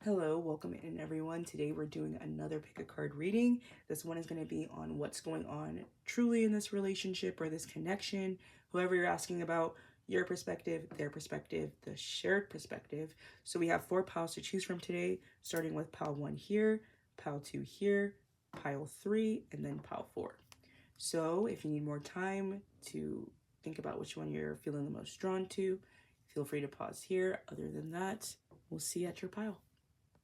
Hello, welcome in everyone. Today we're doing another pick a card reading. This one is going to be on what's going on truly in this relationship or this connection. Whoever you're asking about, your perspective, their perspective, the shared perspective. So we have 4 piles to choose from today, starting with pile 1 here, pile 2 here, pile 3, and then pile 4. So if you need more time to think about which one you're feeling the most drawn to, feel free to pause here. Other than that, we'll see you at your pile.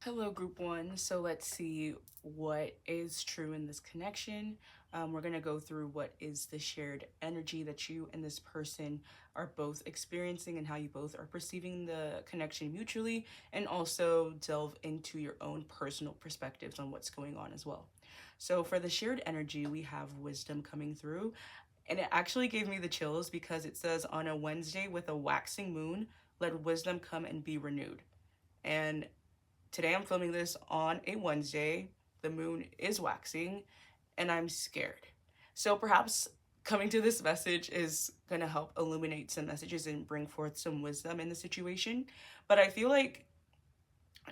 Hello, group one. So let's see what is true in this connection. We're going to go through what is the shared energy that you and this person are both experiencing and how you both are perceiving the connection mutually, and also delve into your own personal perspectives on what's going on as well. So for the shared energy, we have wisdom coming through. And it actually gave me the chills because it says, on a Wednesday with a waxing moon, let wisdom come and be renewed. And today I'm filming this on a Wednesday. The moon is waxing and I'm scared. So perhaps coming to this message is going to help illuminate some messages and bring forth some wisdom in the situation. But I feel like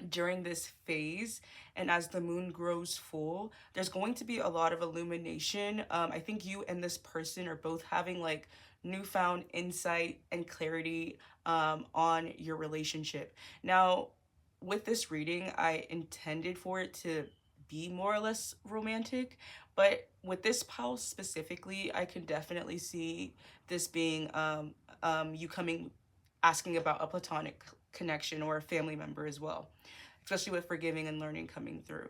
during this phase and as the moon grows full, there's going to be a lot of illumination. I think you and this person are both having like newfound insight and clarity on your relationship. Now, with this reading, I intended for it to be more or less romantic, but with this pile specifically, I can definitely see this being you coming asking about a platonic connection or a family member as well, especially with forgiving and learning coming through.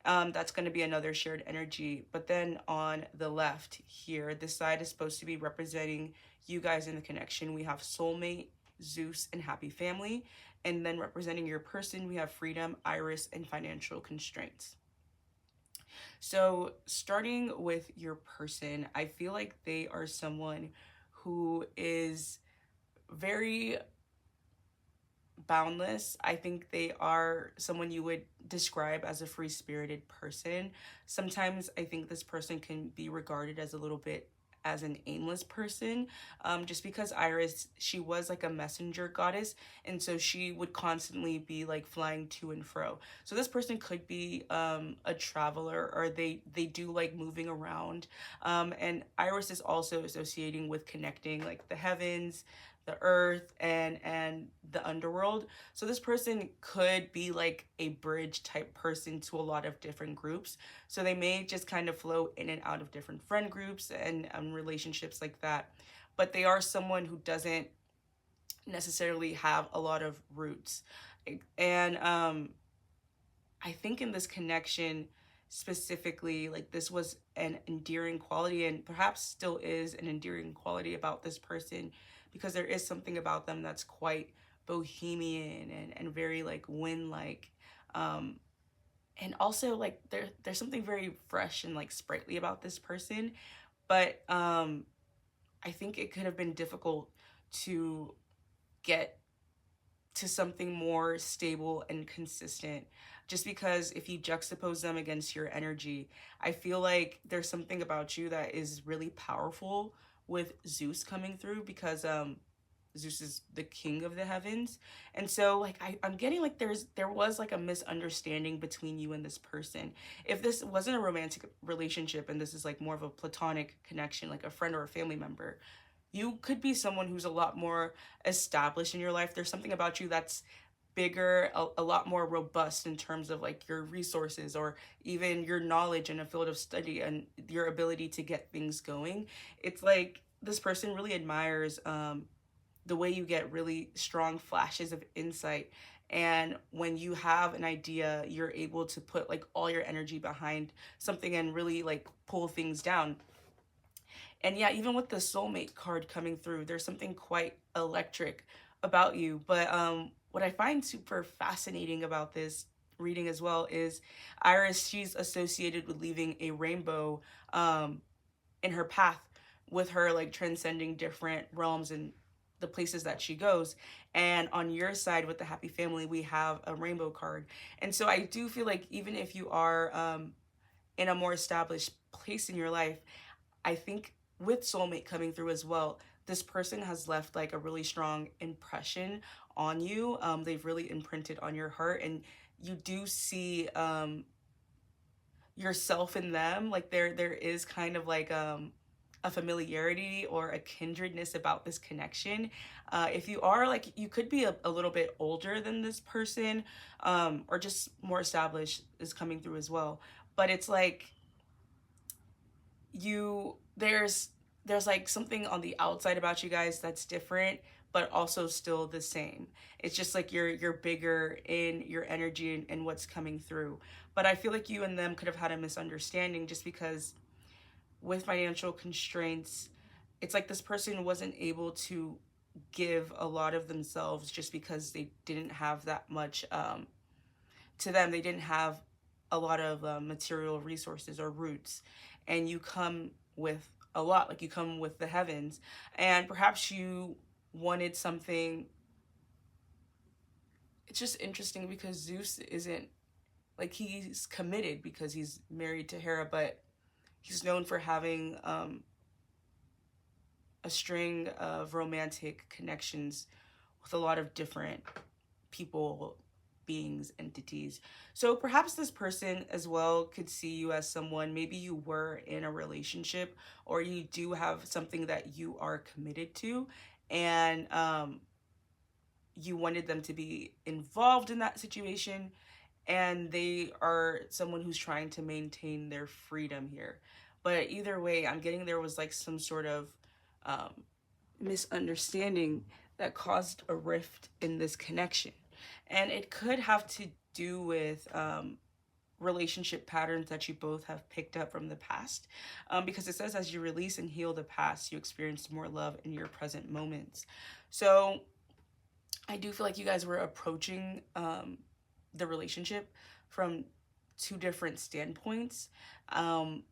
That's going to be another shared energy. But then on the left here, this side is supposed to be representing you guys in the connection. We have soulmate, Zeus, and happy family. And then representing your person, we have freedom, iris, and financial constraints. So starting with your person, I feel like they are someone who is very boundless. I think they are someone you would describe as a free-spirited person. Sometimes I think this person can be regarded as a little bit as an aimless person, just because Iris, she was like a messenger goddess, and so she would constantly be like flying to and fro. So this person could be a traveler, or they do like moving around, and Iris is also associating with connecting like the heavens, the earth, and the underworld. So this person could be like a bridge type person to a lot of different groups. So they may just kind of flow in and out of different friend groups and relationships like that. But they are someone who doesn't necessarily have a lot of roots. And I think in this connection specifically, like this was an endearing quality, and perhaps still is an endearing quality about this person, because there is something about them that's quite bohemian and very like wind like. And also like there's something very fresh and like sprightly about this person. But I think it could have been difficult to get to something more stable and consistent, just because if you juxtapose them against your energy, I feel like there's something about you that is really powerful with Zeus coming through, because Zeus is the king of the heavens. And so like I'm getting like there was like a misunderstanding between you and this person. If this wasn't a romantic relationship and this is like more of a platonic connection, like a friend or a family member, you could be someone who's a lot more established in your life. There's something about you that's bigger, a lot more robust in terms of like your resources or even your knowledge in a field of study and your ability to get things going. It's like this person really admires the way you get really strong flashes of insight. And when you have an idea, you're able to put like all your energy behind something and really like pull things down. And yeah, even with the soulmate card coming through, there's something quite electric about you. But what I find super fascinating about this reading as well is Iris, she's associated with leaving a rainbow in her path, with her like transcending different realms and the places that she goes. And on your side with the happy family, we have a rainbow card. And so I do feel like even if you are in a more established place in your life, I think with soulmate coming through as well, this person has left like a really strong impression on you. They've really imprinted on your heart, and you do see yourself in them. Like there is kind of like a familiarity or a kindredness about this connection. If you are like, you could be a little bit older than this person, or just more established is coming through as well. But it's like you there's like something on the outside about you guys that's different, but also still the same. It's just like you're bigger in your energy and what's coming through. But I feel like you and them could have had a misunderstanding, just because with financial constraints, it's like this person wasn't able to give a lot of themselves, just because they didn't have that much. To them, they didn't have a lot of material resources or roots, and you come with a lot. Like, you come with the heavens, and perhaps you wanted something. It's just interesting because Zeus isn't like, he's committed because he's married to Hera, but he's known for having a string of romantic connections with a lot of different people, beings, entities. So perhaps this person as well could see you as someone, maybe you were in a relationship, or you do have something that you are committed to, and you wanted them to be involved in that situation, and they are someone who's trying to maintain their freedom here. But either way, I'm getting there was like some sort of um, misunderstanding that caused a rift in this connection. And it could have to do with relationship patterns that you both have picked up from the past. Because it says, as you release and heal the past, you experience more love in your present moments. So I do feel like you guys were approaching the relationship from two different standpoints. Um,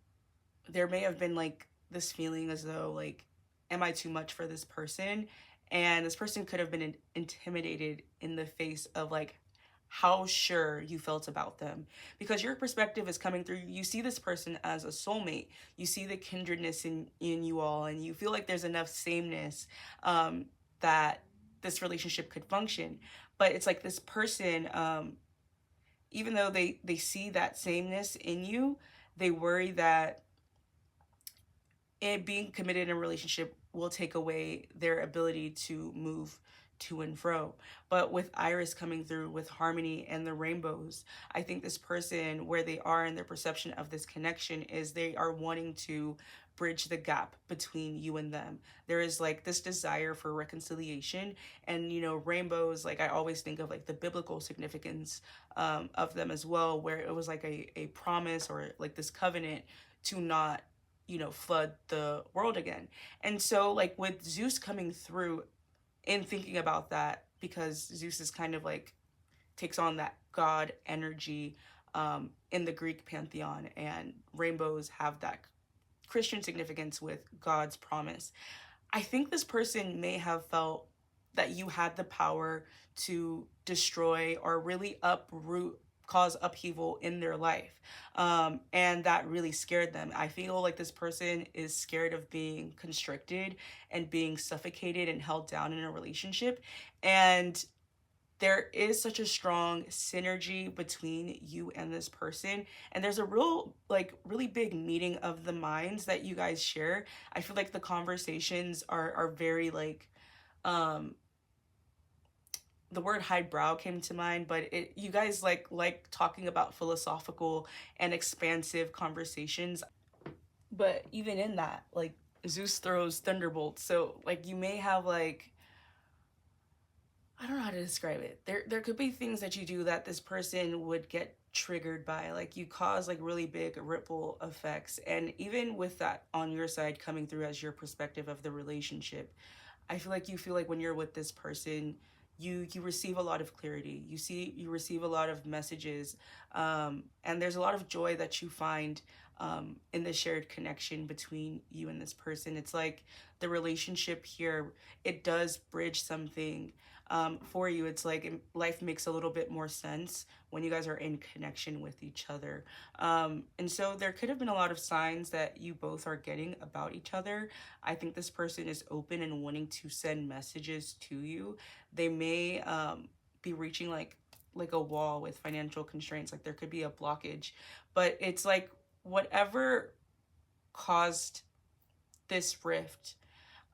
there may have been like this feeling as though, like, am I too much for this person? And this person could have been intimidated in the face of like how sure you felt about them, because your perspective is coming through. You see this person as a soulmate. You see the kindredness in you all, and you feel like there's enough sameness that this relationship could function. But it's like this person, even though they see that sameness in you, they worry that it being committed in a relationship will take away their ability to move to and fro. But with Iris coming through with harmony and the rainbows, I think this person, where they are in their perception of this connection, is they are wanting to bridge the gap between you and them. There is like this desire for reconciliation, and rainbows, like, I always think of like the biblical significance of them as well, where it was like a promise, or like this covenant to not flood the world again. And so, like, with Zeus coming through, in thinking about that, because Zeus is kind of like takes on that god energy in the Greek pantheon, and rainbows have that Christian significance with God's promise. I think this person may have felt that you had the power to destroy or really uproot, cause upheaval in their life. And that really scared them. I feel like this person is scared of being constricted and being suffocated and held down in a relationship. And there is such a strong synergy between you and this person, and there's a really big meeting of the minds that you guys share. I feel like the conversations are very like, the word highbrow came to mind, but you guys like talking about philosophical and expansive conversations. But even in that, like, Zeus throws thunderbolts, so like you may have like, I don't know how to describe it. There could be things that you do that this person would get triggered by. Like, you cause like really big ripple effects. And even with that on your side coming through as your perspective of the relationship, I feel like you feel like when you're with this person, you receive a lot of clarity. You receive a lot of messages, and there's a lot of joy that you find in the shared connection between you and this person. It's like the relationship here, it does bridge something for you. It's like life makes a little bit more sense when you guys are in connection with each other. And so there could have been a lot of signs that you both are getting about each other. I think this person is open and wanting to send messages to you. They may be reaching like like a wall with financial constraints, like there could be a blockage. But it's like whatever caused this rift,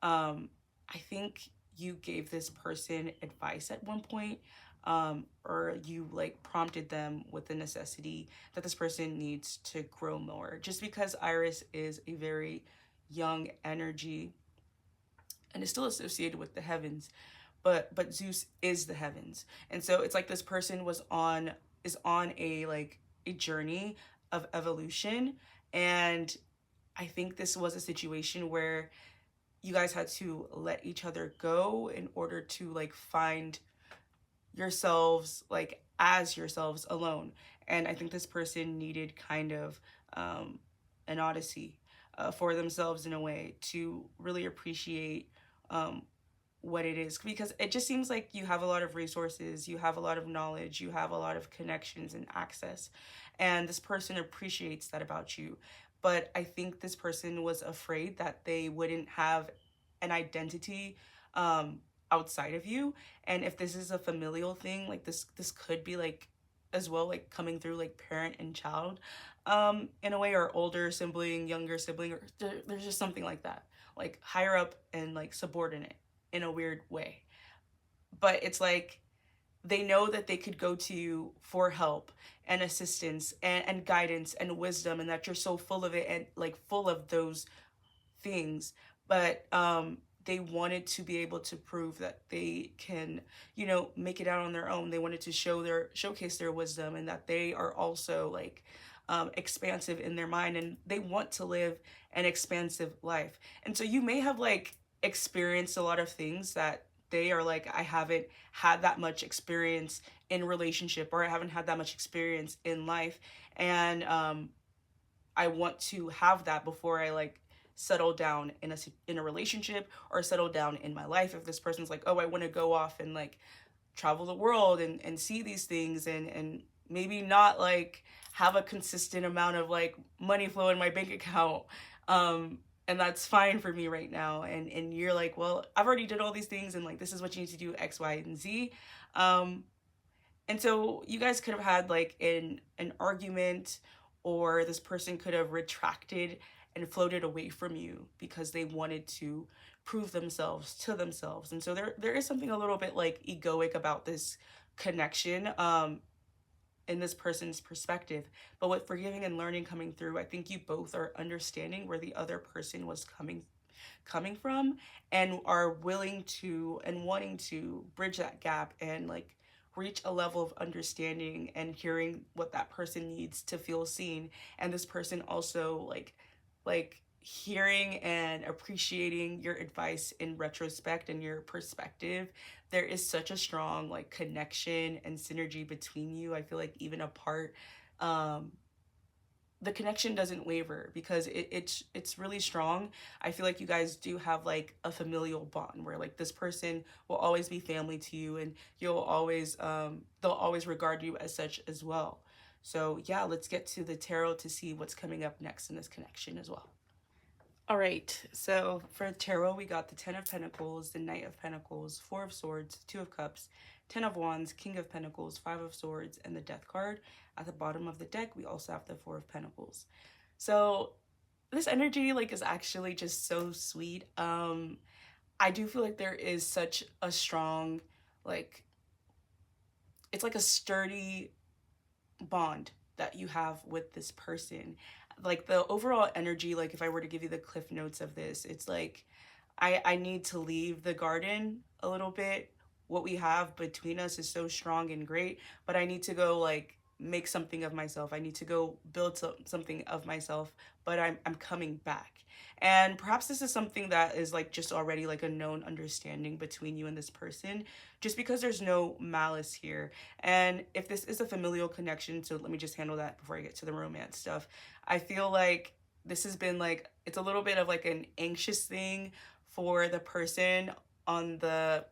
I think you gave this person advice at one point, or you like prompted them with the necessity that this person needs to grow more. Just because Iris is a very young energy and is still associated with the heavens, but Zeus is the heavens. And so it's like this person is on a like a journey of evolution. And I think this was a situation where you guys had to let each other go in order to like find yourselves, like as yourselves alone. And I think this person needed kind of an odyssey for themselves in a way to really appreciate what it is, because it just seems like you have a lot of resources, you have a lot of knowledge, you have a lot of connections and access, and this person appreciates that about you. But I think this person was afraid that they wouldn't have an identity outside of you. And if this is a familial thing, like this could be like as well, like coming through like parent and child in a way, or older sibling, younger sibling, or there's just something like that, like higher up and like subordinate in a weird way. But it's like they know that they could go to you for help and assistance and guidance and wisdom, and that you're so full of it and like full of those things. But they wanted to be able to prove that they can, you know, make it out on their own. They wanted to showcase their wisdom, and that they are also like expansive in their mind, and they want to live an expansive life. And so you may have like experienced a lot of things that they are like, I haven't had that much experience in relationship, or I haven't had that much experience in life, and I want to have that before I like settle down in a relationship or settle down in my life. If this person's like, oh, I want to go off and like travel the world and see these things, and maybe not like have a consistent amount of like money flow in my bank account, and that's fine for me right now. And you're like, well, I've already did all these things, and like this is what you need to do, X, Y, and Z. And so you guys could have had like an argument, or this person could have retracted and floated away from you because they wanted to prove themselves to themselves. And so there is something a little bit like egoic about this connection, in this person's perspective. But with forgiving and learning coming through, I think you both are understanding where the other person was coming from, and are willing to and wanting to bridge that gap and like reach a level of understanding and hearing what that person needs to feel seen. And this person also like hearing and appreciating your advice in retrospect and your perspective. There is such a strong like connection and synergy between you. I feel like even apart, the connection doesn't waver, because it's really strong. I feel like you guys do have like a familial bond where like this person will always be family to you, and you'll always they'll always regard you as such as well. So yeah, let's get to the tarot to see what's coming up next in this connection as well. All right, so for tarot, we got the Ten of Pentacles, the Knight of Pentacles, Four of Swords, Two of Cups, Ten of Wands, King of Pentacles, Five of Swords, and the Death card. At the bottom of the deck, we also have the Four of Pentacles. So this energy like is actually just so sweet. I do feel like there is such a strong, like, it's like a sturdy bond that you have with this person. Like the overall energy, like if I were to give you the cliff notes of this, it's like I need to leave the garden a little bit. What we have between us is so strong and great, but I need to go like make something of myself. I need to go build something of myself, but I'm coming back. And perhaps this is something that is like just already like a known understanding between you and this person, just because there's no malice here. And if this is a familial connection, so let me just handle that before I get to the romance stuff. I feel like this has been like, it's a little bit of like an anxious thing for the person on the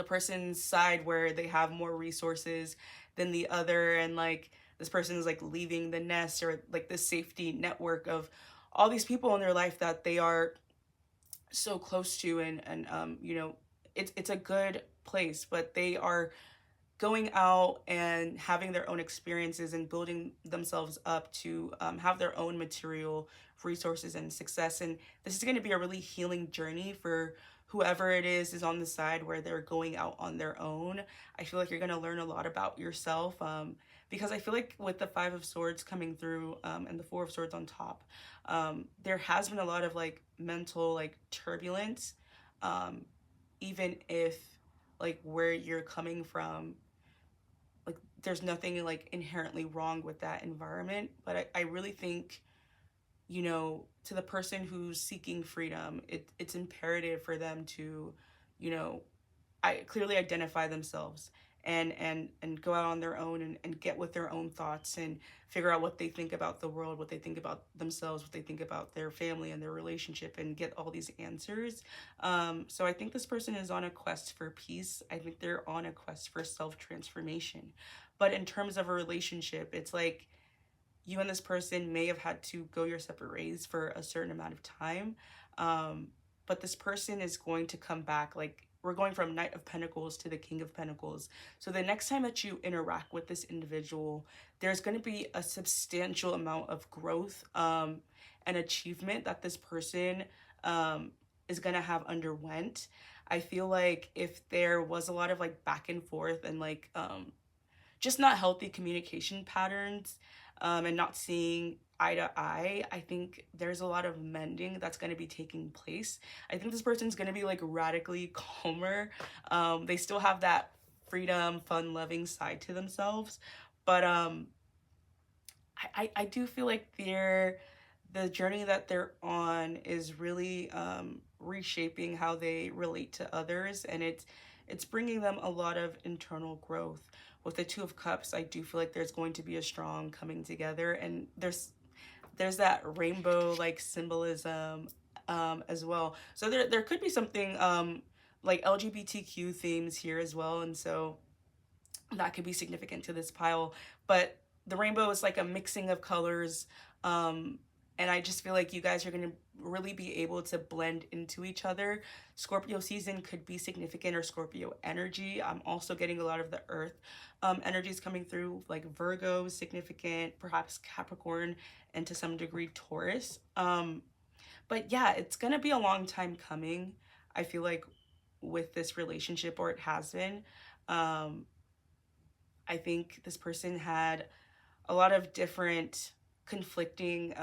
person's side, where they have more resources than the other, and like this person is like leaving the nest or like the safety network of all these people in their life that they are so close to, and you know, it's a good place, but they are going out and having their own experiences and building themselves up to have their own material resources and success. And this is going to be a really healing journey for whoever it is on the side where they're going out on their own. I feel like you're going to learn a lot about yourself, because I feel like with the Five of Swords coming through, and the Four of Swords on top, there has been a lot of like mental like turbulence, even if like where you're coming from, like there's nothing like inherently wrong with that environment. But I really think, you know, to the person who's seeking freedom, it's imperative for them to, you know, I clearly identify themselves and go out on their own and get with their own thoughts and figure out what they think about the world, what they think about themselves, what they think about their family and their relationship, and get all these answers. So I think this person is on a quest for peace. I think they're on a quest for self-transformation. But in terms of a relationship, it's like you and this person may have had to go your separate ways for a certain amount of time. But this person is going to come back. Like, we're going from Knight of Pentacles to the King of Pentacles. So the next time that you interact with this individual, there's going to be a substantial amount of growth, and achievement that this person is going to have underwent. I feel like if there was a lot of like back and forth and like just not healthy communication patterns, and not seeing eye to eye, I think there's a lot of mending that's going to be taking place. I think this person's going to be like radically calmer. They still have that freedom, fun loving side to themselves, but I do feel like the journey that they're on is really reshaping how they relate to others, and it's bringing them a lot of internal growth. With the Two of Cups, I do feel like there's going to be a strong coming together, and there's that rainbow like symbolism as well. So there could be something like LGBTQ themes here as well, and so that could be significant to this pile. But the rainbow is like a mixing of colors, and I just feel like you guys are going to really be able to blend into each other. Scorpio season could be significant, or Scorpio energy. I'm also getting a lot of the earth energies coming through, like Virgo significant, perhaps Capricorn, and to some degree Taurus. But yeah, it's going to be a long time coming, I feel like, with this relationship, or it has been. I think this person had a lot of different conflicting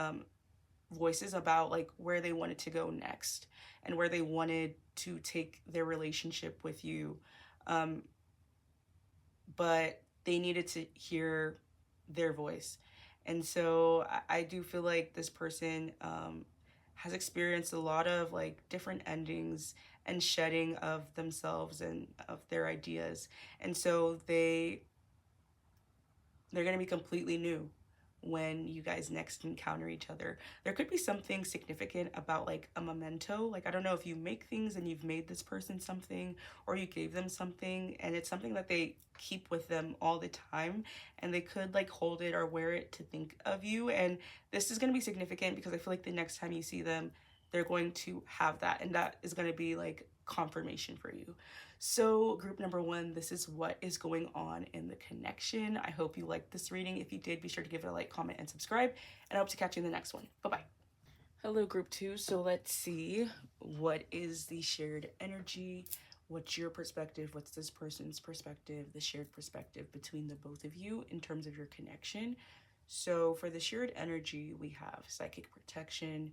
voices about like where they wanted to go next and where they wanted to take their relationship with you. But they needed to hear their voice. And so I do feel like this person has experienced a lot of like different endings and shedding of themselves and of their ideas. And so they're going to be completely new when you guys next encounter each other. There could be something significant about like a memento. Like, I don't know if you make things and you've made this person something, or you gave them something and it's something that they keep with them all the time, and they could like hold it or wear it to think of you. And this is going to be significant because I feel like the next time you see them, they're going to have that, and that is going to be like confirmation for you. So group number one, this is what is going on in the connection. I hope you liked this reading. If you did, be sure to give it a like, comment, and subscribe, and I hope to catch you in the next one. Bye-bye. Hello, group two. So let's see, what is the shared energy? What's your perspective? What's this person's perspective, the shared perspective between the both of you in terms of your connection? So for the shared energy, we have psychic protection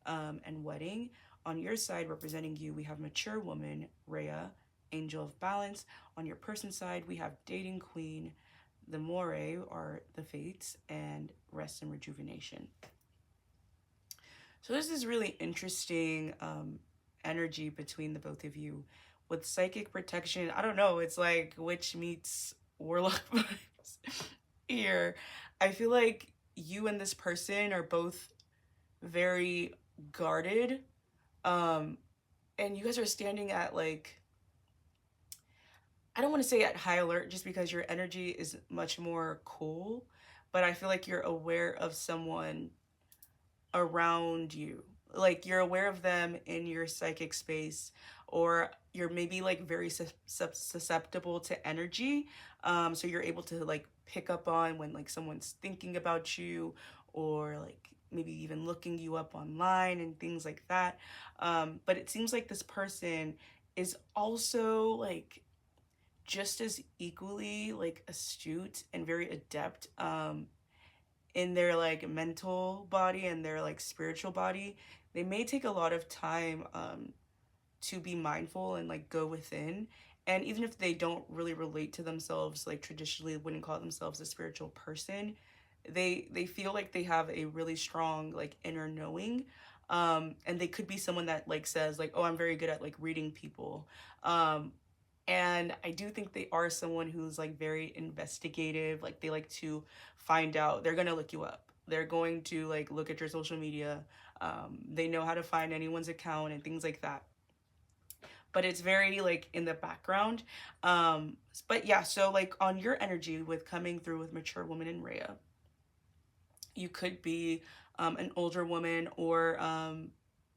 and wedding. On your side, representing you, we have mature woman, Rhea, angel of balance. On your person side, we have dating queen, the Moire, or the fates, and rest and rejuvenation. So this is really interesting energy between the both of you. With psychic protection, I don't know, it's like witch meets warlock vibes here. I feel like you and this person are both very guarded, and you guys are standing at like, I don't want to say at high alert just because your energy is much more cool, but I feel like you're aware of someone around you. Like, you're aware of them in your psychic space, or you're maybe like very susceptible to energy. So you're able to like pick up on when like someone's thinking about you, or like maybe even looking you up online and things like that. But it seems like this person is also like just as equally like astute and very adept in their like mental body and their like spiritual body. They may take a lot of time to be mindful and like go within. And even if they don't really relate to themselves, like traditionally wouldn't call themselves a spiritual person, they feel like they have a really strong like inner knowing. And they could be someone that like says like, oh, I'm very good at like reading people. And I do think they are someone who's like very investigative. Like they like to find out. They're gonna look you up. They're going to like look at your social media. They know how to find anyone's account and things like that. But it's very like in the background. But yeah, so like on your energy with coming through with mature woman and Rhea, you could be an older woman, or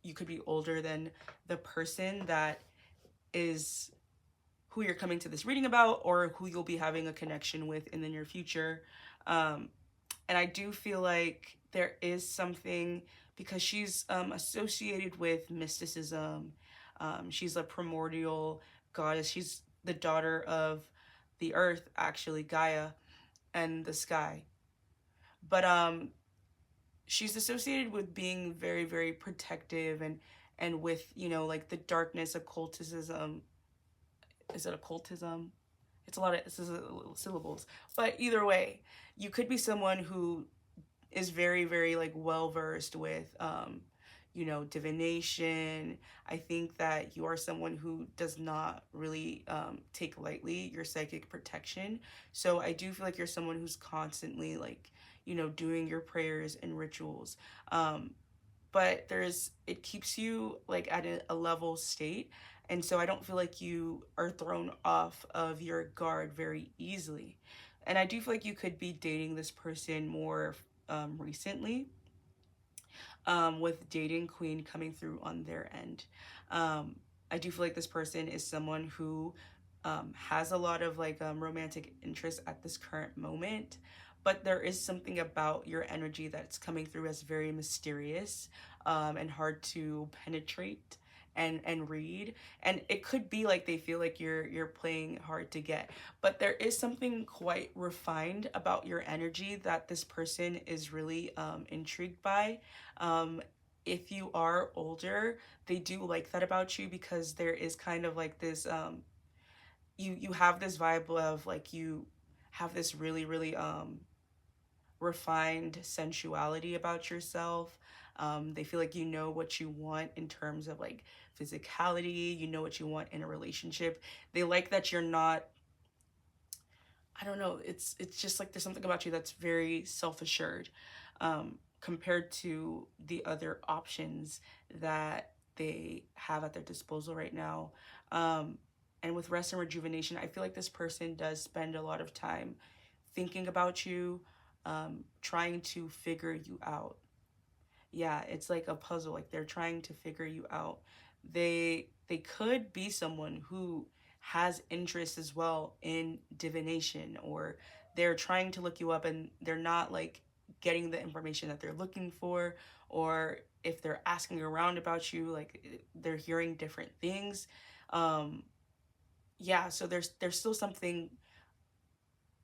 you could be older than the person that is who you're coming to this reading about, or who you'll be having a connection with in the near future. Um, and I do feel like there is something, because she's associated with mysticism. She's a primordial goddess. She's the daughter of the earth, actually, Gaia, and the sky. But she's associated with being very, very protective, and with, you know, like the darkness, occultism. Is it occultism? It's a lot of syllables. But either way, you could be someone who is very, very like well versed with you know, divination. I think that you are someone who does not really take lightly your psychic protection. So I do feel like you're someone who's constantly like, you know, doing your prayers and rituals. But it keeps you like at a level state. And so I don't feel like you are thrown off of your guard very easily. And I do feel like you could be dating this person more recently, with dating queen coming through on their end. I do feel like this person is someone who has a lot of like romantic interest at this current moment, but there is something about your energy that's coming through as very mysterious and hard to penetrate and read. And it could be like they feel like you're playing hard to get, but there is something quite refined about your energy that this person is really intrigued by. um if you are older, they do like that about you, because there is kind of like this you have this vibe of like you have this really, really refined sensuality about yourself. They feel like you know what you want in terms of like physicality, you know what you want in a relationship. They like that you're not, I don't know, it's just like there's something about you that's very self-assured, compared to the other options that they have at their disposal right now. And with rest and rejuvenation, I feel like this person does spend a lot of time thinking about you, trying to figure you out. Yeah, it's like a puzzle. Like they're trying to figure you out. They could be someone who has interest as well in divination, or they're trying to look you up and they're not like getting the information that they're looking for, or if they're asking around about you, like they're hearing different things. Um yeah, so there's still something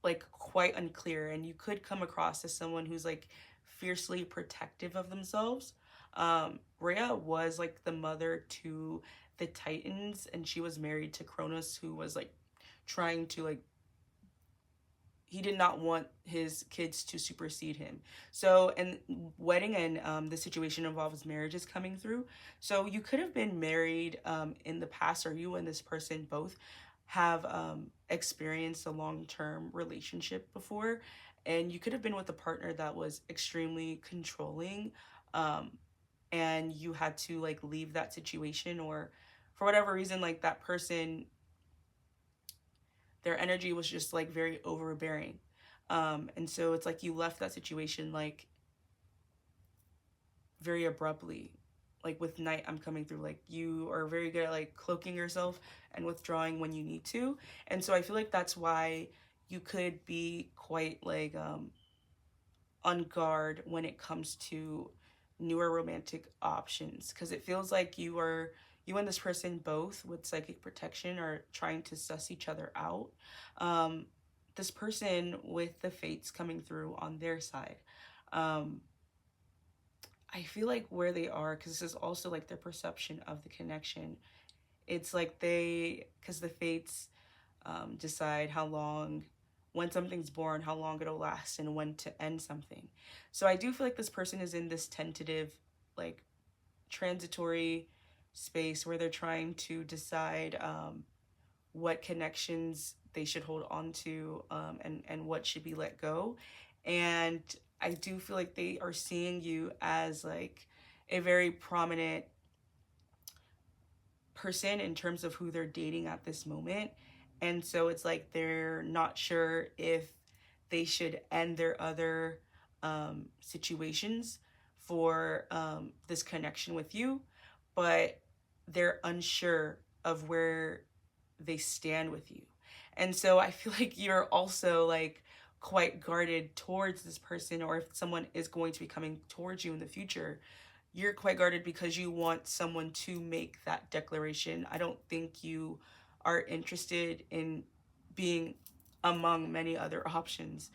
like quite unclear, and you could come across as someone who's like fiercely protective of themselves. Rhea was like the mother to the Titans, and she was married to Kronos, who was like trying to like, he did not want his kids to supersede him. So, and wedding and the situation involves marriages coming through. So you could have been married in the past, or you and this person both have experienced a long-term relationship before, and you could have been with a partner that was extremely controlling, um, and you had to like leave that situation, or for whatever reason, like that person, their energy was just like very overbearing. And so it's like you left that situation like very abruptly. like with Night, I'm coming through, like you are very good at like cloaking yourself and withdrawing when you need to. And so I feel like that's why you could be quite like on guard when it comes to newer romantic options, because it feels like you and this person both with psychic protection are trying to suss each other out. um this person with the fates coming through on their side, um I feel like where they are, because this is also like their perception of the connection, it's like they, because the fates decide how long, when something's born, how long it'll last, and when to end something. So I do feel like this person is in this tentative, like transitory space where they're trying to decide what connections they should hold on to, and what should be let go. And I do feel like they are seeing you as like a very prominent person in terms of who they're dating at this moment. And so it's like they're not sure if they should end their other situations for this connection with you, but they're unsure of where they stand with you. And so I feel like you're also like quite guarded towards this person, or if someone is going to be coming towards you in the future, you're quite guarded because you want someone to make that declaration. I don't think you are interested in being among many other options,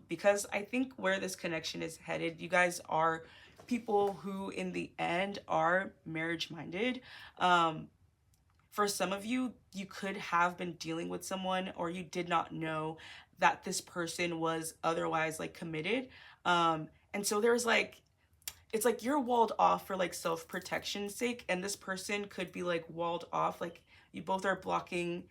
because I think where this connection is headed, you guys are people who, in the end, are marriage minded. For some of you, you could have been dealing with someone, or you did not know that this person was otherwise like committed. And so there's like, it's like you're walled off for like self-protection's sake, and this person could be like walled off, like you both are blocking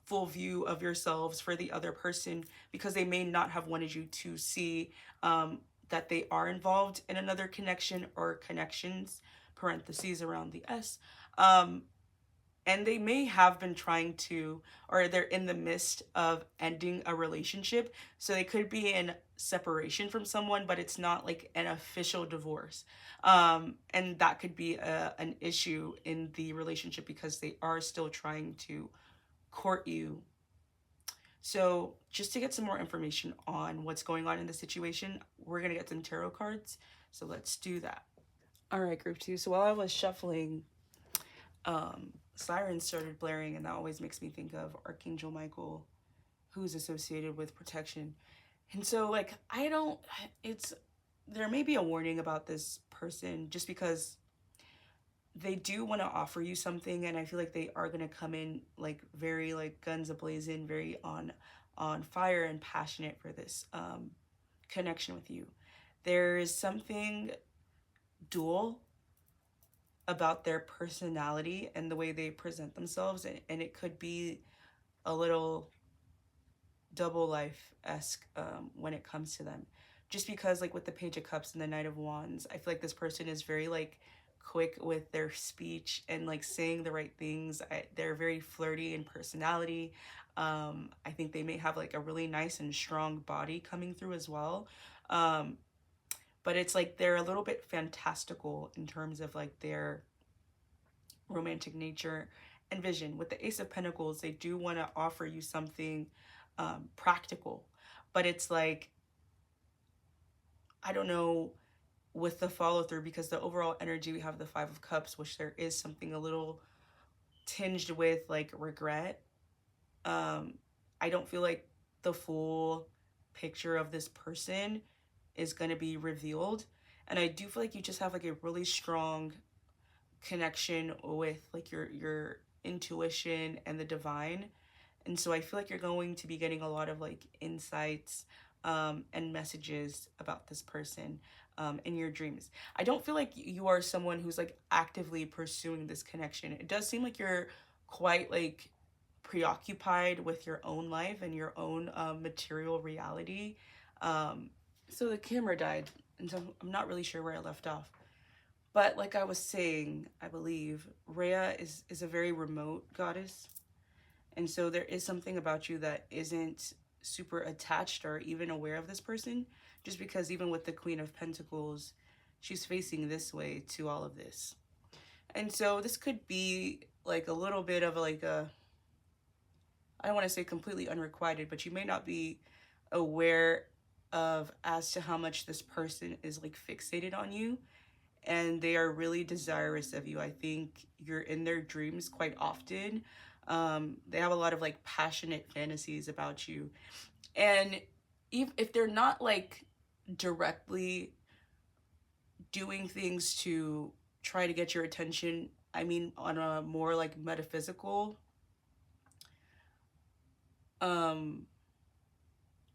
full view of yourselves for the other person, because they may not have wanted you to see that they are involved in another connection or connections, parentheses around the S. And they may have been trying to, or they're in the midst of ending a relationship. So they could be in separation from someone, but it's not like an official divorce. And that could be an issue in the relationship because they are still trying to court you. So just to get some more information on what's going on in the situation, we're going to get some tarot cards. So let's do that. All right, group two. So while I was shuffling, sirens started blaring, and that always makes me think of Archangel Michael, who's associated with protection. And so like it's, there may be a warning about this person, just because they do want to offer you something, and I feel like they are going to come in like very like guns ablazing, very on fire and passionate for this connection with you. There is something dual about their personality and the way they present themselves, and it could be a little double life-esque when it comes to them, just because like with the Page of Cups and the Knight of Wands, I feel like this person is very like quick with their speech and like saying the right things. They're very flirty in personality. I think they may have like a really nice and strong body coming through as well. But it's like they're a little bit fantastical in terms of like their romantic nature and vision. With the Ace of Pentacles, they do want to offer you something practical, but it's like, I don't know, with the follow through, because the overall energy, we have the Five of Cups, which there is something a little tinged with like regret. I don't feel like the full picture of this person is going to be revealed, and I do feel like you just have like a really strong connection with like your intuition and the divine. And so I feel like you're going to be getting a lot of like insights and messages about this person in your dreams. I don't feel like you are someone who's like actively pursuing this connection. It does seem like you're quite like preoccupied with your own life and your own material reality. So the camera died, and so I'm not really sure where I left off. But like I was saying, I believe Rhea is a very remote goddess. And so there is something about you that isn't super attached or even aware of this person. Just because even with the Queen of Pentacles, she's facing this way to all of this. And so this could be like a little bit of like a, I don't want to say completely unrequited, but you may not be aware of as to how much this person is like fixated on you, and they are really desirous of you. I think you're in their dreams quite often. They have a lot of like passionate fantasies about you. And if they're not like directly doing things to try to get your attention, I mean, on a more like metaphysical, um,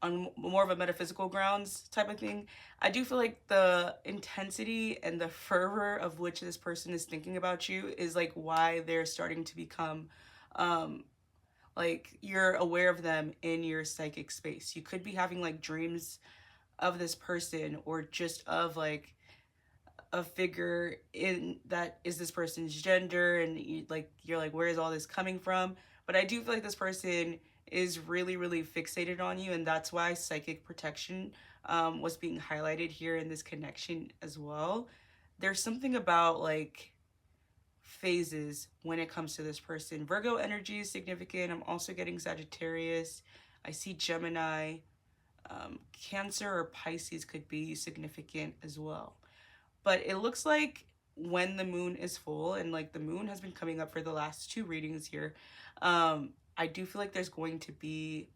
on more of a metaphysical grounds type of thing, I do feel like the intensity and the fervor of which this person is thinking about you is like why they're starting to become um like you're aware of them in your psychic space. You could be having like dreams of this person, or just of like a figure in that is this person's gender, and you're like, where is all this coming from? But I do feel like this person is really really fixated on you, and that's why psychic protection was being highlighted here in this connection as well. There's something about like phases when it comes to this person. Virgo energy is significant. I'm also getting Sagittarius. I see Gemini. Cancer or Pisces could be significant as well. But it looks like when the moon is full, and like the moon has been coming up for the last two readings here, I do feel like there's going to be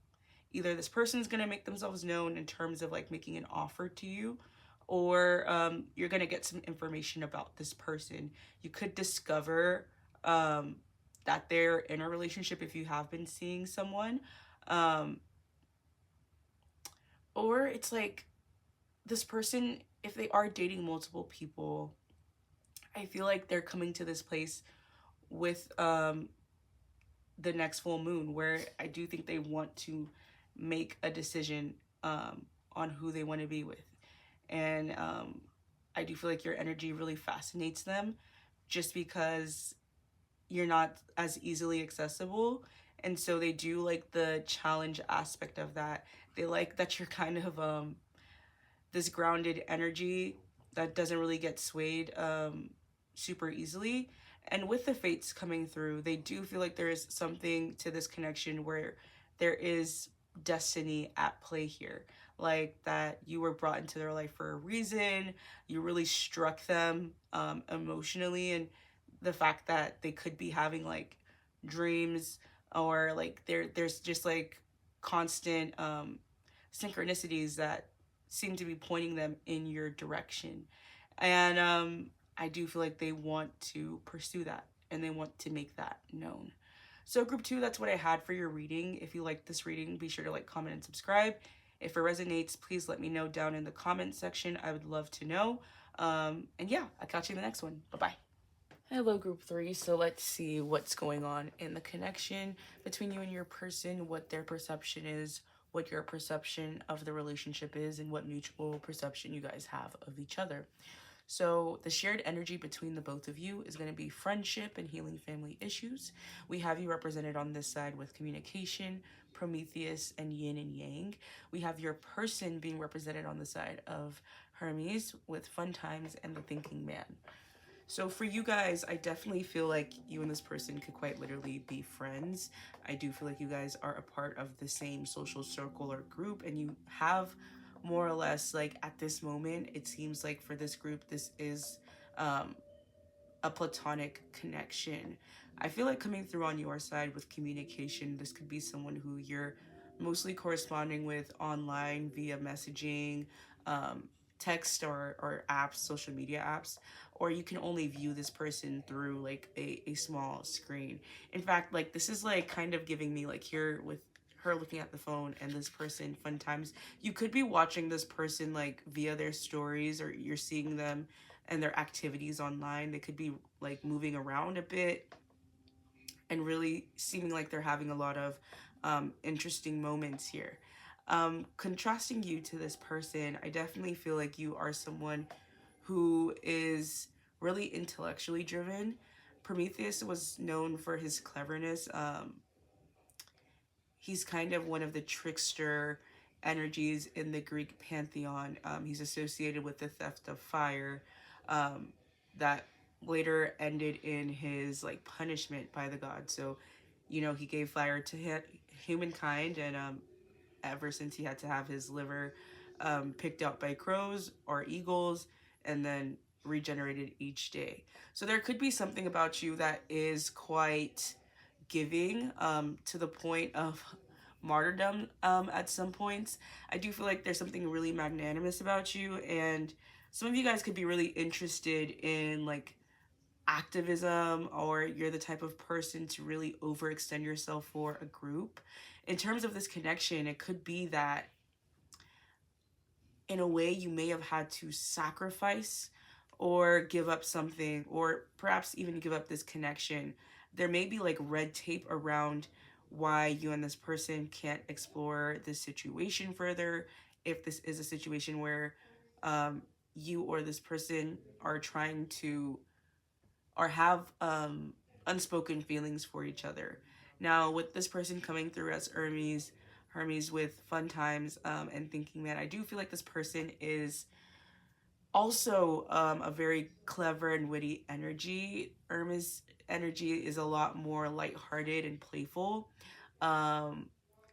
either this person's going to make themselves known in terms of like making an offer to you, or you're going to get some information about this person. You could discover that they're in a relationship if you have been seeing someone. Um, or it's like this person, if they are dating multiple people, I feel like they're coming to this place with the next full moon, where I do think they want to make a decision on who they want to be with. And I do feel like your energy really fascinates them, just because you're not as easily accessible. And so they do like the challenge aspect of that. They like that you're kind of this grounded energy that doesn't really get swayed super easily. And with the fates coming through, they do feel like there is something to this connection where there is destiny at play here. Like that you were brought into their life for a reason. You really struck them emotionally, and the fact that they could be having like dreams, or like there's just like constant synchronicities that seem to be pointing them in your direction. And I do feel like they want to pursue that, and they want to make that known. So group two, that's what I had for your reading. If you like this reading, be sure to like, comment, and subscribe. If it resonates, please let me know down in the comment section. I would love to know. And yeah, I'll catch you in the next one. Bye-bye. Hello, group three. So let's see what's going on in the connection between you and your person, what their perception is, what your perception of the relationship is, and what mutual perception you guys have of each other. So the shared energy between the both of you is going to be friendship and healing family issues. We have you represented on this side with communication, Prometheus, and yin and yang. We have your person being represented on the side of Hermes with fun times and the thinking man. So for you guys, I definitely feel like you and this person could quite literally be friends. I do feel like you guys are a part of the same social circle or group, and you have more or less, like at this moment, it seems like for this group, this is a platonic connection. I feel like coming through on your side with communication, this could be someone who you're mostly corresponding with online via messaging, text, or apps, social media apps, or you can only view this person through like a small screen. In fact, like this is like kind of giving me like here with her looking at the phone and this person fun times. You could be watching this person like via their stories, or you're seeing them and their activities online. They could be like moving around a bit and really seeming like they're having a lot of interesting moments here. Contrasting you to this person, I definitely feel like you are someone who is really intellectually driven. Prometheus was known for his cleverness. He's kind of one of the trickster energies in the Greek pantheon. He's associated with the theft of fire. um, that later ended in his like punishment by the god. So, he gave fire to humankind, and ever since he had to have his liver picked out by crows or eagles, and then regenerated each day. So there could be something about you that is quite giving, to the point of martyrdom, at some points. I do feel like there's something really magnanimous about you, and some of you guys could be really interested in like activism, or you're the type of person to really overextend yourself for a group. In terms of this connection, it could be that in a way you may have had to sacrifice or give up something, or perhaps even give up this connection. There may be like red tape around why you and this person can't explore this situation further. If this is a situation where you or this person are trying to, or have unspoken feelings for each other. Now, with this person coming through as Hermes with fun times, and thinking man, I do feel like this person is also a very clever and witty energy. Hermes energy is a lot more lighthearted and playful. Um,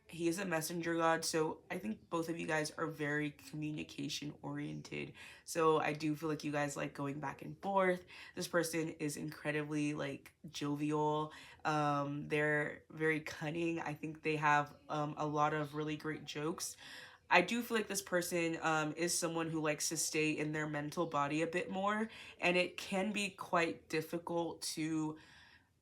he is a messenger god, so I think both of you guys are very communication oriented. So I do feel like you guys like going back and forth. This person is incredibly like jovial. They're very cunning. I think they have a lot of really great jokes. I do feel like this person is someone who likes to stay in their mental body a bit more, and it can be quite difficult to,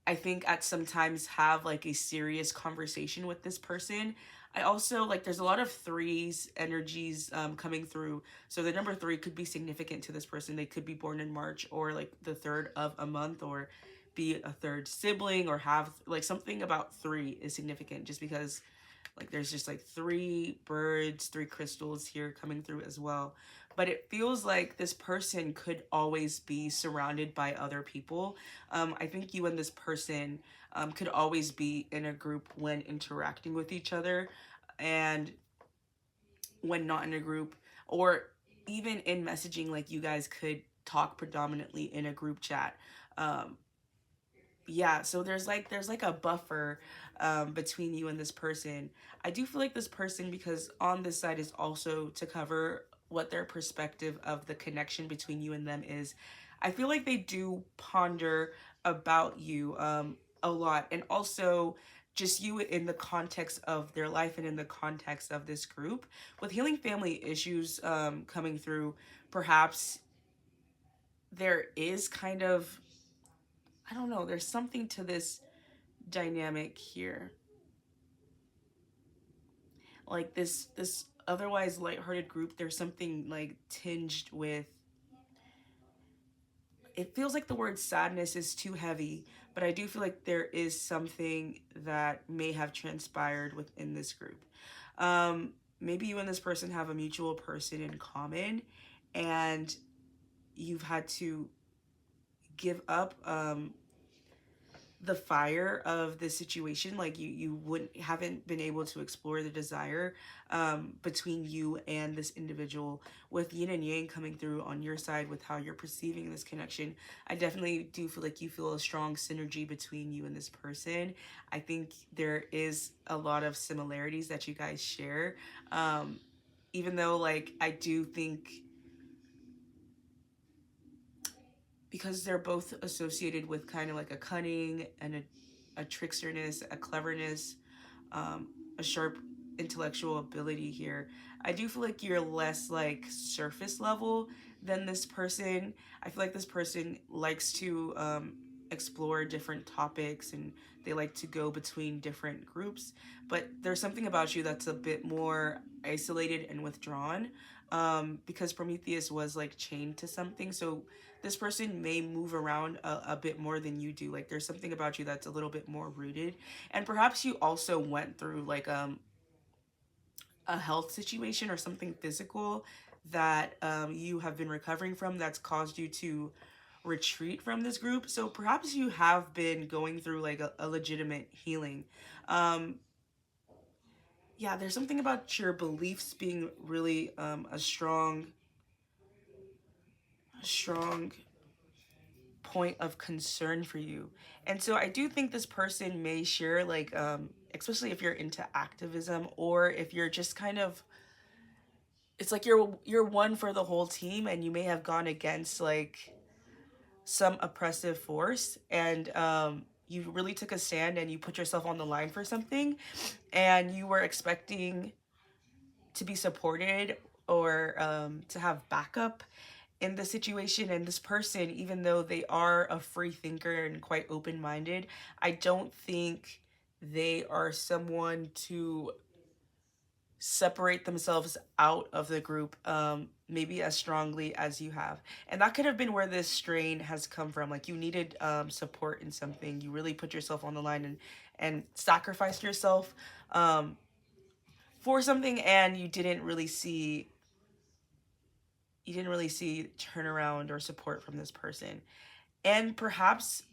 I think, at sometimes have like a serious conversation with this person. I also like there's a lot of threes energies coming through. So the number three could be significant to this person. They could be born in March, or like the third of a month, or be a third sibling, or have like something about three is significant, just because like there's just like three birds, three crystals here coming through as well. But it feels like this person could always be surrounded by other people. I think you and this person could always be in a group when interacting with each other, and when not in a group, or even in messaging, like you guys could talk predominantly in a group chat. Um, yeah, so there's like a buffer between you and this person. I do feel like this person, because on this side is also to cover what their perspective of the connection between you and them is. I feel like they do ponder about you a lot, and also just you in the context of their life and in the context of this group. With healing family issues coming through, perhaps there is kind of, I don't know, there's something to this dynamic here. Like this otherwise lighthearted group, there's something like tinged with, it feels like the word sadness is too heavy, but I do feel like there is something that may have transpired within this group. Maybe you and this person have a mutual person in common, and you've had to give up the fire of the situation. Like you wouldn't haven't been able to explore the desire between you and this individual. With yin and yang coming through on your side with how you're perceiving this connection, I definitely do feel like you feel a strong synergy between you and this person. I think there is a lot of similarities that you guys share, even though like I do think, because they're both associated with kind of like a cunning and a tricksterness, a cleverness, a sharp intellectual ability here. I do feel like you're less like surface level than this person. I feel like this person likes to explore different topics, and they like to go between different groups. But there's something about you that's a bit more isolated and withdrawn, because Prometheus was like chained to something. So this person may move around a bit more than you do. Like there's something about you that's a little bit more rooted. And perhaps you also went through like a health situation or something physical that you have been recovering from, that's caused you to retreat from this group. So perhaps you have been going through like a legitimate healing. Um, yeah, there's something about your beliefs being really a strong, strong point of concern for you. And so I do think this person may share like especially if you're into activism, or if you're just kind of, it's like you're one for the whole team, and you may have gone against like some oppressive force, and you really took a stand and you put yourself on the line for something, and you were expecting to be supported, or to have backup in the situation. And this person, even though they are a free thinker and quite open-minded, I don't think they are someone to separate themselves out of the group maybe as strongly as you have. And that could have been where this strain has come from. Like, you needed support in something, you really put yourself on the line and sacrificed yourself for something, and you didn't really see turnaround or support from this person. And perhaps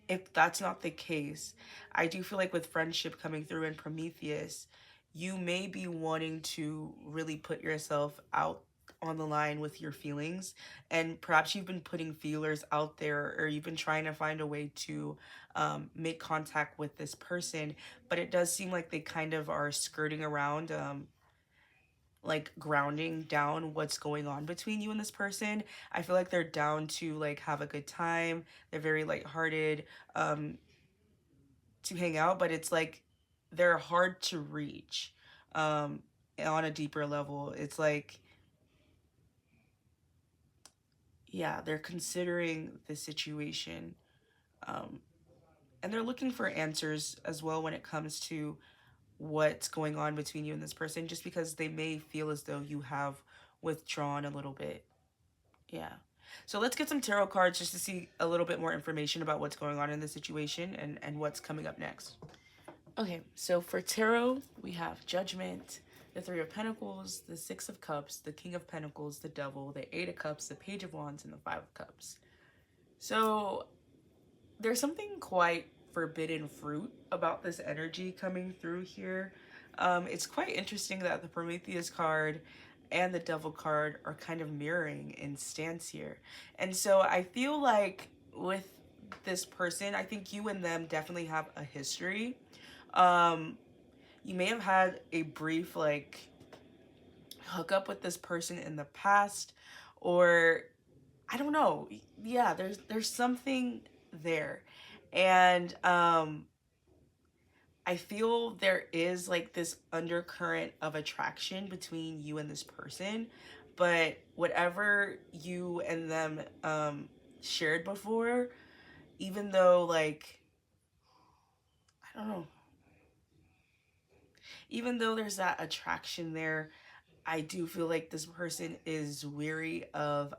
if that's not the case, I do feel like with friendship coming through in Prometheus, you may be wanting to really put yourself out on the line with your feelings. And perhaps you've been putting feelers out there, or you've been trying to find a way to make contact with this person. But it does seem like they kind of are skirting around, like grounding down what's going on between you and this person. I feel like they're down to like have a good time. They're very lighthearted, to hang out, but it's like they're hard to reach on a deeper level. It's like, yeah, they're considering the situation, um, and they're looking for answers as well when it comes to what's going on between you and this person, just because they may feel as though you have withdrawn a little bit. Yeah. So let's get some tarot cards just to see a little bit more information about what's going on in the situation, and what's coming up next. Okay, so for tarot, we have Judgment, the Three of Pentacles, the Six of Cups, the King of Pentacles, the Devil, the Eight of Cups, the Page of Wands, and the Five of Cups. So there's something quite forbidden fruit about this energy coming through here. It's quite interesting that the Prometheus card and the Devil card are kind of mirroring in stance here. And so I feel like with this person, I think you and them definitely have a history. Um, you may have had a brief like hookup with this person in the past, or I don't know. Yeah, there's something there. And I feel there is like this undercurrent of attraction between you and this person, but whatever you and them shared before, even though like, I don't know, even though there's that attraction there, I do feel like this person is weary of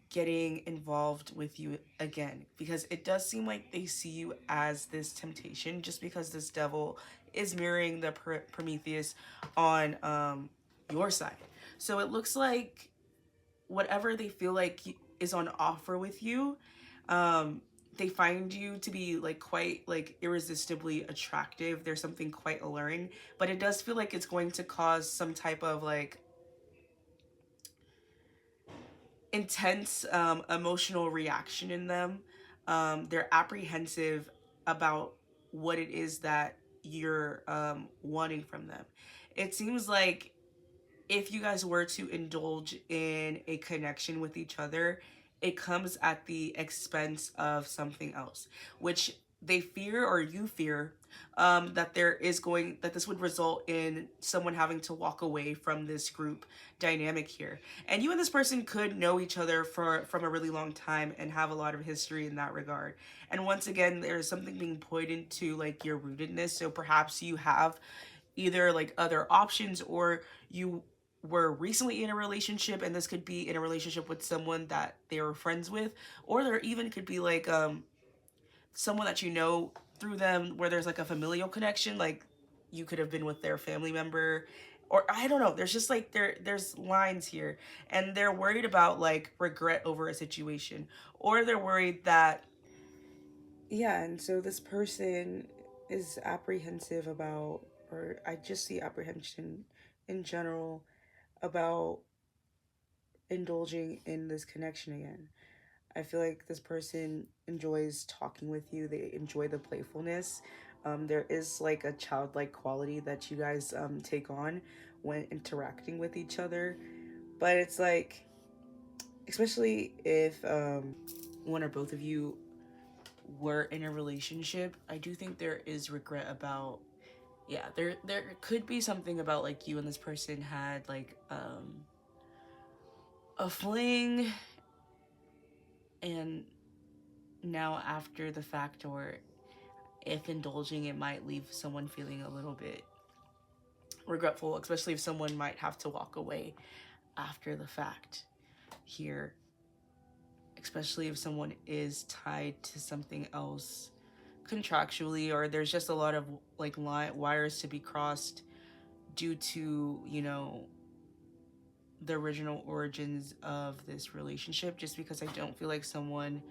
getting involved with you again, because it does seem like they see you as this temptation, just because this devil is mirroring the Prometheus on your side. So it looks like whatever they feel like is on offer with you, they find you to be like quite like irresistibly attractive. There's something quite alluring, but it does feel like it's going to cause some type of like intense emotional reaction in them. They're apprehensive about what it is that you're wanting from them. It seems like if you guys were to indulge in a connection with each other, it comes at the expense of something else, which they fear, or you fear, that this would result in someone having to walk away from this group dynamic here. And you and this person could know each other from a really long time and have a lot of history in that regard. And once again, there's something being pointed to like your rootedness. So perhaps you have either like other options, or you were recently in a relationship, and this could be in a relationship with someone that they were friends with, or there even could be like someone that you know through them where there's like a familial connection, like you could have been with their family member, or I don't know, there's just like there's lines here, and they're worried about like regret over a situation, or they're worried that, yeah, and so this person is apprehensive about, or I just see apprehension in general about indulging in this connection again. I feel like this person enjoys talking with you. They enjoy the playfulness. There is like a childlike quality that you guys take on when interacting with each other. But it's like, especially if one or both of you were in a relationship, I do think there is regret about, yeah, there could be something about like you and this person had like a fling, and now after the fact, or if indulging, it might leave someone feeling a little bit regretful, especially if someone might have to walk away after the fact here, especially if someone is tied to something else contractually, or there's just a lot of like wires to be crossed due to, you know, the original origins of this relationship, just because I don't feel like someone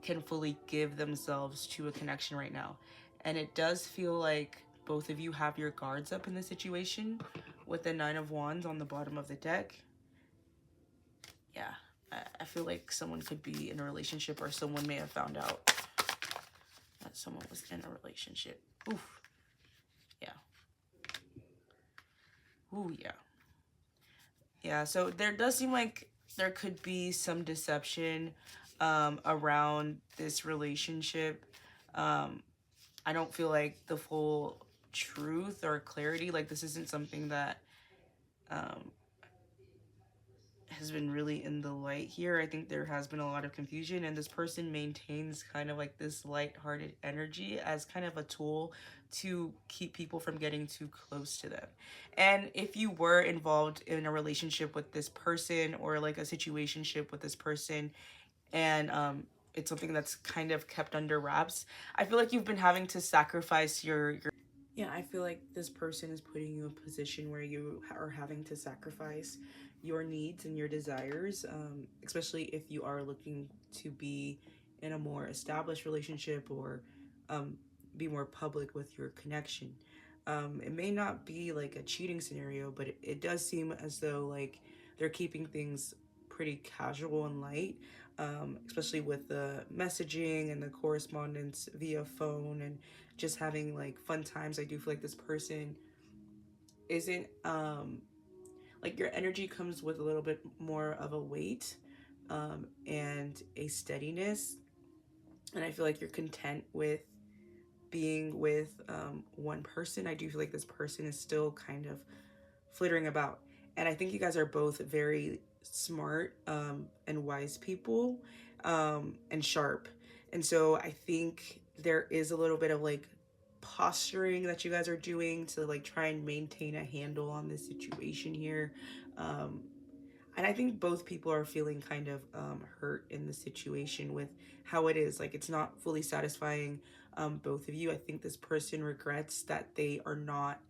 can fully give themselves to a connection right now. And it does feel like both of you have your guards up in the situation with the Nine of Wands on the bottom of the deck. Yeah, I feel like someone could be in a relationship, or someone may have found out that someone was in a relationship. Oof. Yeah. Ooh, yeah. Yeah, so there does seem like there could be some deception around this relationship. I don't feel like the full truth or clarity, like this isn't something that um, has been really in the light here. I think there has been a lot of confusion, and this person maintains kind of like this light-hearted energy as kind of a tool to keep people from getting too close to them. And if you were involved in a relationship with this person, or like a situationship with this person, and it's something that's kind of kept under wraps, I feel like you've been having to sacrifice your yeah, I feel like this person is putting you in a position where you are having to sacrifice your needs and your desires, especially if you are looking to be in a more established relationship, or um, be more public with your connection. It may not be like a cheating scenario, but it does seem as though like they're keeping things pretty casual and light, especially with the messaging and the correspondence via phone, and just having like fun times. I do feel like this person isn't like, your energy comes with a little bit more of a weight and a steadiness, and I feel like you're content with being with one person. I do feel like this person is still kind of flittering about, and I think you guys are both very smart and wise people, and sharp, and so I think there is a little bit of like posturing that you guys are doing to like try and maintain a handle on this situation here. um and I think both people are feeling kind of hurt in the situation with how it is. Like, it's not fully satisfying both of you. I think this person regrets that they are not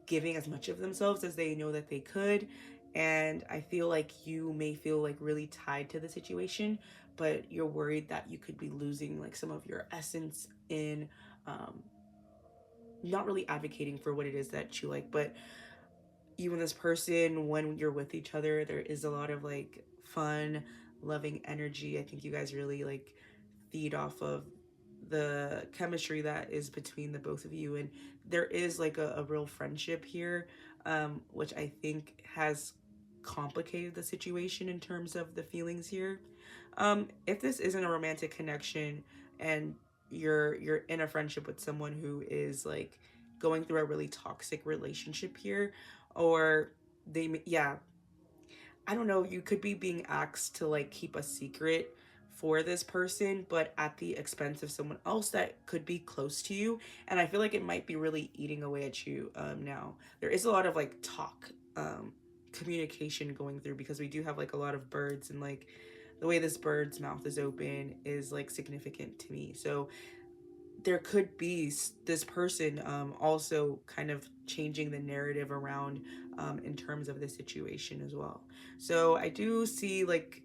giving as much of themselves as they know that they could. And I feel like you may feel like really tied to the situation, but you're worried that you could be losing like some of your essence in um, not really advocating for what it is that you like. But you and this person, when you're with each other, there is a lot of like fun, loving energy. I think you guys really like feed off of the chemistry that is between the both of you, and there is like a real friendship here, which I think has complicated the situation in terms of the feelings here. If this isn't a romantic connection, and you're in a friendship with someone who is like going through a really toxic relationship here, or they, yeah, I don't know, you could be being asked to like keep a secret for this person, but at the expense of someone else that could be close to you. And I feel like it might be really eating away at you now. There is a lot of like talk, communication going through, because we do have like a lot of birds, and like the way this bird's mouth is open is like significant to me. So there could be this person also kind of changing the narrative around in terms of the situation as well. So I do see like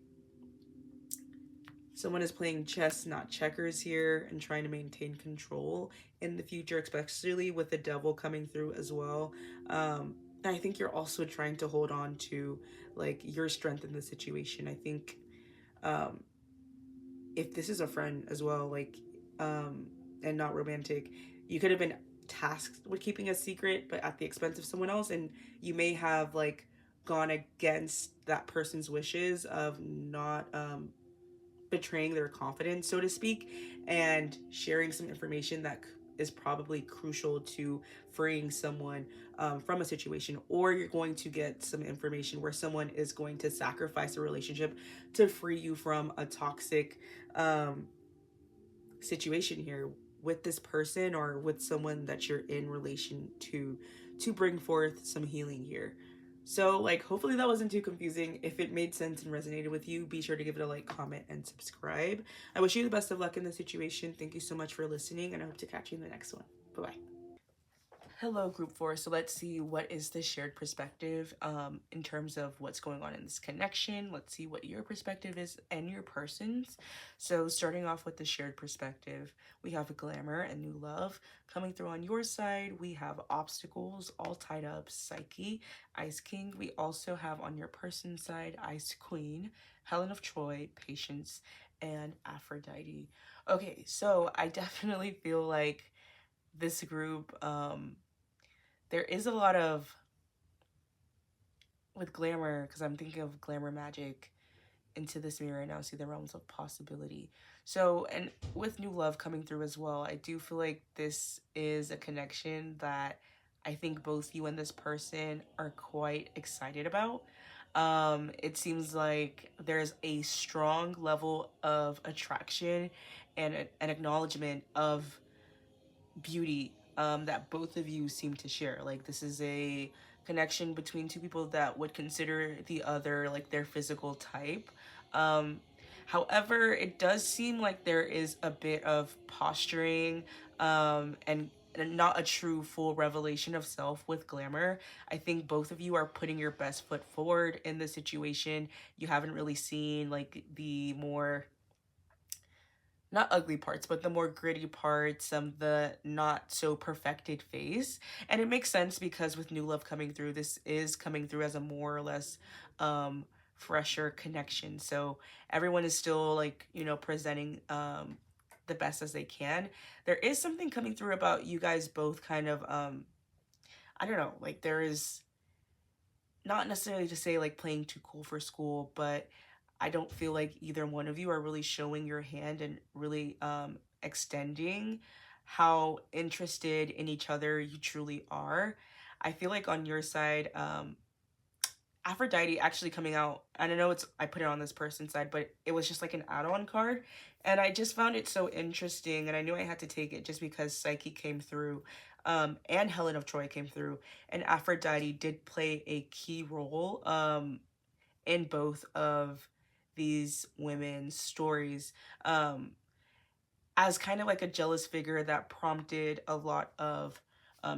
someone is playing chess, not checkers here, and trying to maintain control in the future, especially with the devil coming through as well. I think you're also trying to hold on to like your strength in the situation. I think um if this is a friend as well, like and not romantic, you could have been tasked with keeping a secret but at the expense of someone else, and you may have like gone against that person's wishes of not betraying their confidence, so to speak, and sharing some information that is probably crucial to freeing someone from a situation. Or you're going to get some information where someone is going to sacrifice a relationship to free you from a toxic um, situation here with this person or with someone that you're in relation to bring forth some healing here. So, like, hopefully that wasn't too confusing. If it made sense and resonated with you, be sure to give it a like, comment, and subscribe. I wish you the best of luck in the situation. Thank you so much for listening, and I hope to catch you in the next one. Bye bye. Hello, group four. So let's see what is the shared perspective in terms of what's going on in this connection. Let's see what your perspective is and your person's. So starting off with the shared perspective, we have glamour and new love. Coming through on your side, we have obstacles, all tied up, Psyche, Ice King. We also have on your person's side, Ice Queen, Helen of Troy, Patience, and Aphrodite. Okay, so I definitely feel like this group, there is a lot of with glamour, because I'm thinking of glamour magic into this mirror and now see the realms of possibility. So, and with new love coming through as well, I do feel like this is a connection that I think both you and this person are quite excited about. It seems like there's a strong level of attraction and an acknowledgement of beauty that both of you seem to share. Like, this is a connection between two people that would consider the other like their physical type. Um, However, it does seem like there is a bit of posturing and not a true full revelation of self with glamour. I think both of you are putting your best foot forward in the situation. You haven't really seen like the more not ugly parts, but the more gritty parts, the not so perfected face. And it makes sense because with new love coming through, this is coming through as a more or less fresher connection. So everyone is still like, you know, presenting the best as they can. There is something coming through about you guys both kind of I don't know, like there is not necessarily to say like playing too cool for school, but I don't feel like either one of you are really showing your hand and really extending how interested in each other you truly are. I feel like on your side, Aphrodite actually coming out, and I know it's, I put it on this person's side, but it was just like an add-on card. And I just found it so interesting, and I knew I had to take it just because Psyche came through, and Helen of Troy came through, and Aphrodite did play a key role in both of these women's stories, as kind of like a jealous figure that prompted a lot of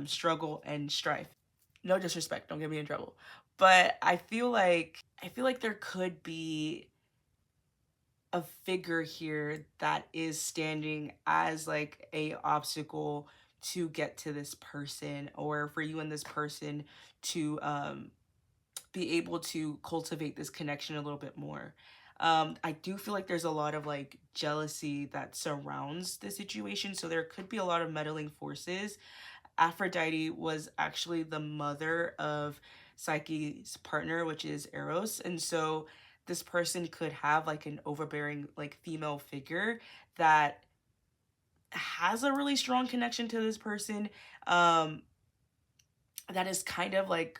struggle and strife. No disrespect, don't get me in trouble. But I feel like there could be a figure here that is standing as like a obstacle to get to this person, or for you and this person to be able to cultivate this connection a little bit more. I do feel like there's a lot of like jealousy that surrounds the situation, so there could be a lot of meddling forces. Aphrodite was actually the mother of Psyche's partner, which is Eros, and so this person could have like an overbearing like female figure that has a really strong connection to this person, um that is kind of like,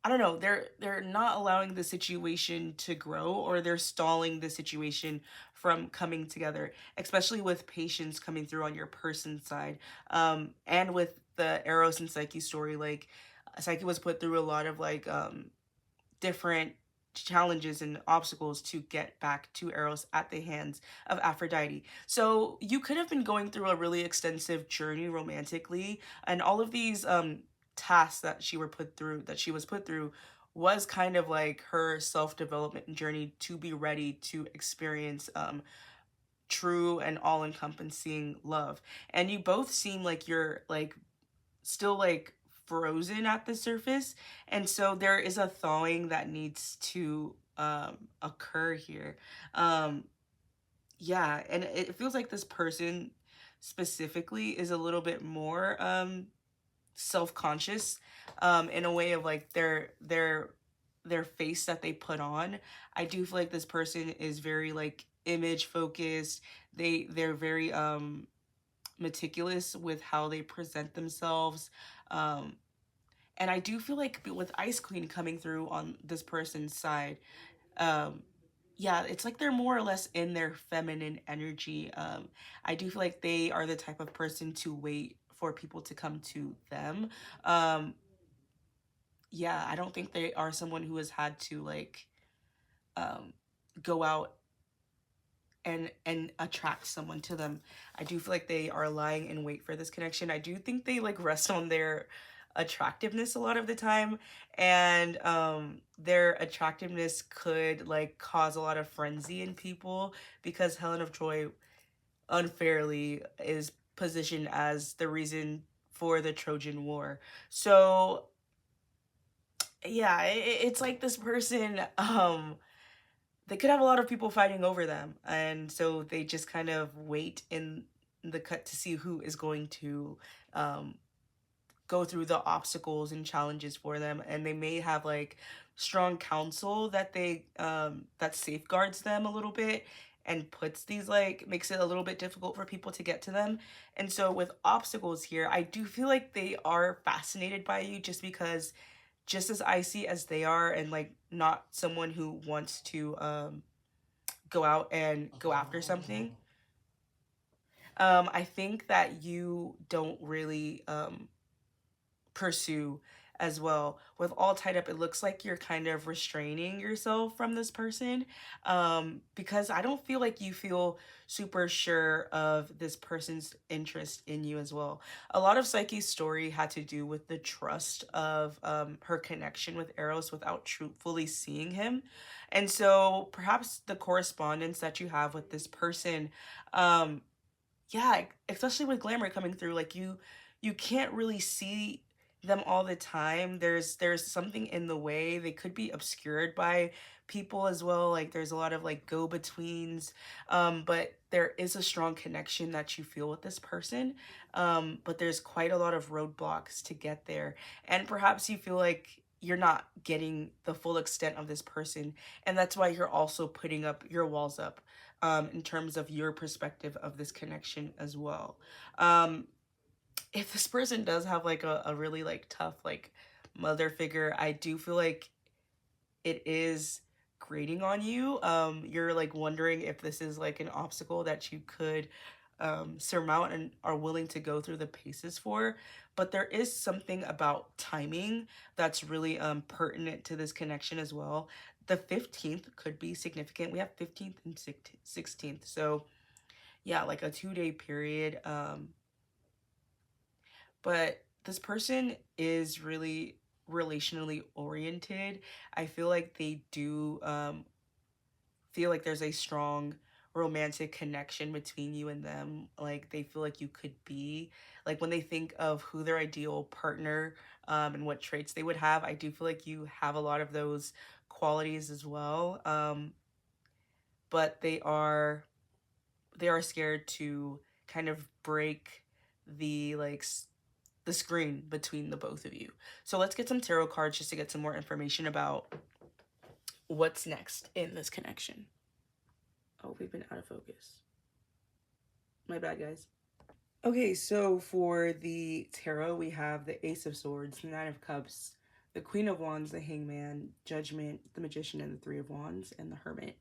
I don't know, they're not allowing the situation to grow, or they're stalling the situation from coming together, especially with Patience coming through on your person side. And with the Eros and Psyche story, like Psyche was put through a lot of like different challenges and obstacles to get back to Eros at the hands of Aphrodite. So you could have been going through a really extensive journey romantically, and all of these tasks that she was put through was kind of like her self-development journey to be ready to experience true and all-encompassing love. And you both seem like you're like still like frozen at the surface. And so there is a thawing that needs to occur here. Um, yeah, and it feels like this person specifically is a little bit more self-conscious in a way of like their face that they put on. I do feel like this person is very like image focused. They're very meticulous with how they present themselves. Um and I do feel like with Ice Queen coming through on this person's side, um yeah, it's like they're more or less in their feminine energy. I do feel like they are the type of person to wait for people to come to them. Um, yeah, I don't think they are someone who has had to like um, go out and attract someone to them. I do feel like they are lying in wait for this connection. I do think they like rest on their attractiveness a lot of the time, and their attractiveness could like cause a lot of frenzy in people because Helen of Troy unfairly is positioned as the reason for the Trojan War. So yeah, it's like this person they could have a lot of people fighting over them, and so they just kind of wait in the cut to see who is going to um go through the obstacles and challenges for them, and they may have like strong counsel that they that safeguards them a little bit and puts these like makes it a little bit difficult for people to get to them. And so with obstacles here, I do feel like they are fascinated by you just because just as icy as they are, and like not someone who wants to go out and go after something. I think that you don't really pursue as well. With all tied up, it looks like you're kind of restraining yourself from this person, because I don't feel like you feel super sure of this person's interest in you as well. A lot of Psyche's story had to do with the trust of her connection with Eros without truthfully seeing him. And so perhaps the correspondence that you have with this person, um, yeah, especially with Glamour coming through, like you can't really see them all the time. There's something in the way. They could be obscured by people as well. Like there's a lot of like go-betweens. But there is a strong connection that you feel with this person. But there's quite a lot of roadblocks to get there. And perhaps you feel like you're not getting the full extent of this person. And that's why you're also putting up your walls up in terms of your perspective of this connection as well. Um, if this person does have like a really like tough like mother figure, I do feel like it is grating on you. You're like wondering if this is like an obstacle that you could surmount and are willing to go through the paces for. But there is something about timing that's really pertinent to this connection as well. The 15th could be significant. We have 15th and 16th. So yeah, like a 2-day period. But this person is really relationally oriented. I feel like they do feel like there's a strong romantic connection between you and them. Like they feel like you could be like when they think of who their ideal partner and what traits they would have. I do feel like you have a lot of those qualities as well. But they are scared to kind of break the like the screen between the both of you. So let's get some tarot cards just to get some more information about what's next in this connection. Oh, we've been out of focus. My bad, guys. Okay, so for the tarot, we have the Ace of Swords, the Nine of Cups, the Queen of Wands, the Hangman, Judgment, the Magician, and the Three of Wands, and the Hermit.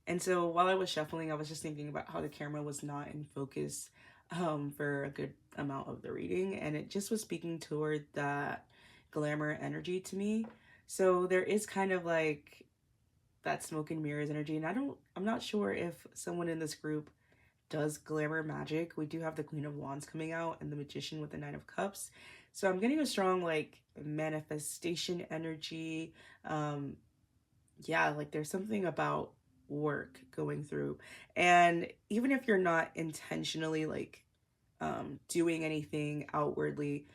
And so while I was shuffling, I was just thinking about how the camera was not in focus for a good amount of the reading, and it just was speaking toward that glamour energy to me. So there is kind of like that smoke and mirrors energy, and I'm not sure if someone in this group does glamour magic. We do have the Queen of Wands coming out and the Magician with the Nine of Cups. So I'm getting a strong like manifestation energy. Yeah, like there's something about work going through. And even if you're not intentionally like doing anything outwardly,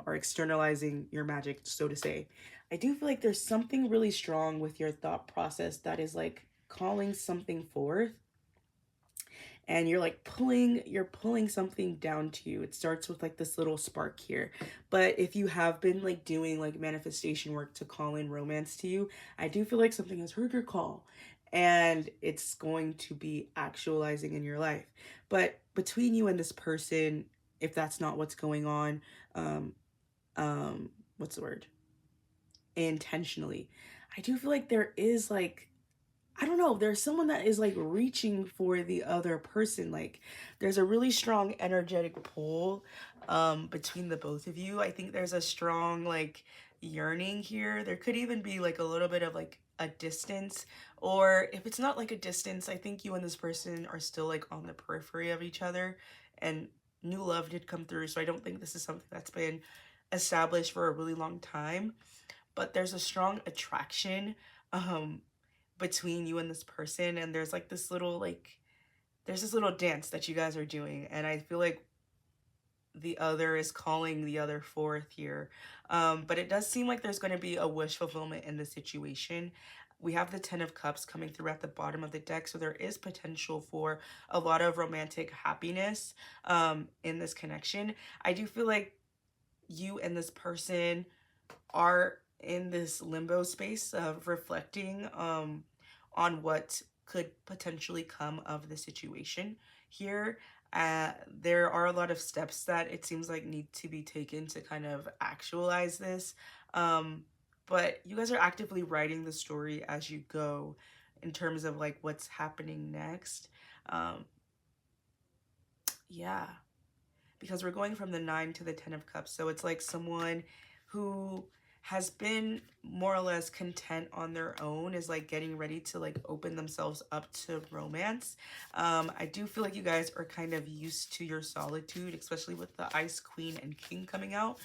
are externalizing your magic, so to say. I do feel like there's something really strong with your thought process that is like calling something forth, and you're pulling something down to you. It starts with like this little spark here. But if you have been like doing like manifestation work to call in romance to you, I do feel like something has heard your call and it's going to be actualizing in your life. But between you and this person, if that's not what's going on, um what's the word, intentionally, I do feel like there is like, I don't know, there's someone that is like reaching for the other person. Like there's a really strong energetic pull between the both of you. I think there's a strong like yearning here. There could even be like a little bit of like a distance, or if it's not like a distance, I think you and this person are still like on the periphery of each other, and new love did come through. So I don't think this is something that's been established for a really long time, but there's a strong attraction um between you and this person, and there's like this little like, there's this little dance that you guys are doing, and I feel like the other is calling the other forth here. But it does seem like there's going to be a wish fulfillment in the situation. We have the 10 of Cups coming through at the bottom of the deck, so there is potential for a lot of romantic happiness in this connection. I do feel like you and this person are in this limbo space of reflecting on what could potentially come of the situation here. There are a lot of steps that it seems like need to be taken to kind of actualize this. But you guys are actively writing the story as you go in terms of like what's happening next. Yeah, because we're going from the 9 to the 10 of Cups. So it's like someone who has been more or less content on their own is like getting ready to like open themselves up to romance. I do feel like you guys are kind of used to your solitude, especially with the Ice, Queen, and King coming out